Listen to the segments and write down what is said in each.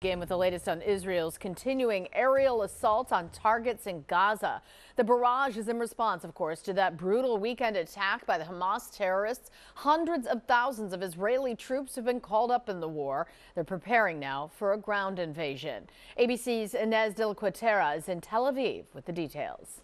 Begin with the latest on Israel's continuing aerial assault on targets in Gaza. The barrage is in response, of course, to that brutal weekend attack by the Hamas terrorists. Hundreds of thousands of Israeli troops have been called up in the war. They're preparing now for a ground invasion. ABC's Inez de la Cuetara is in Tel Aviv with the details.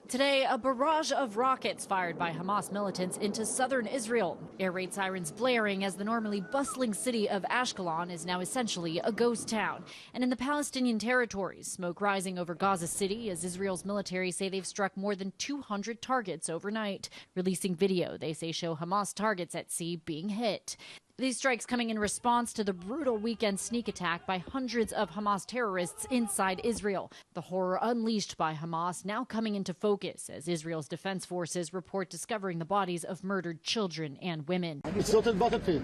Today, a barrage of rockets fired by Hamas militants into southern Israel. Air raid sirens blaring as the normally bustling city of Ashkelon is now essentially a ghost town. And in the Palestinian territories, smoke rising over Gaza City as Israel's military say they've struck more than 200 targets overnight. Releasing video they say show Hamas targets at sea being hit. These strikes coming in response to the brutal weekend sneak attack by hundreds of Hamas terrorists inside Israel. The horror unleashed by Hamas now coming into focus as Israel's defense forces report discovering the bodies of murdered children and women. It's not a battlefield.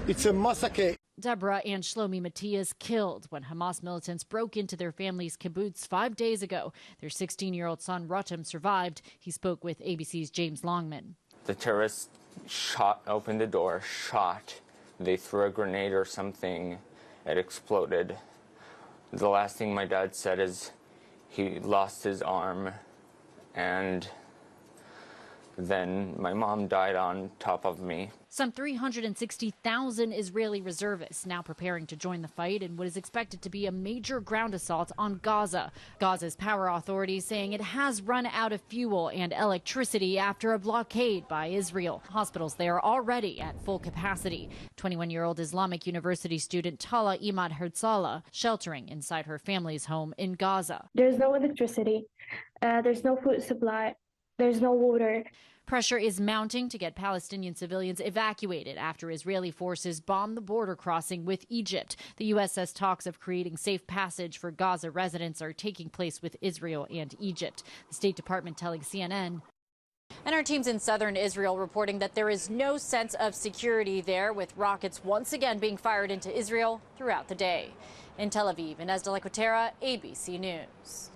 It's a massacre. Deborah and Shlomi Matias killed when Hamas militants broke into their family's kibbutz 5 days ago. Their 16-year-old son Rotem survived. He spoke with ABC's James Longman. The terrorists opened the door, shot. They threw a grenade or something. It exploded. The last thing my dad said is he lost his arm, and then my mom died on top of me. Some 360,000 Israeli reservists now preparing to join the fight in what is expected to be a major ground assault on Gaza. Gaza's power authorities saying it has run out of fuel and electricity after a blockade by Israel. Hospitals there are already at full capacity. 21-year-old Islamic University student Tala Imad Herzala sheltering inside her family's home in Gaza. There's no electricity, there's no food supply, there's no water. Pressure is mounting to get Palestinian civilians evacuated after Israeli forces bomb the border crossing with Egypt. The U.S. says talks of creating safe passage for Gaza residents are taking place with Israel and Egypt. The State Department telling CNN. And our teams in southern Israel reporting that there is no sense of security there, with rockets once again being fired into Israel throughout the day. In Tel Aviv, Inez de la Cuetara, ABC News.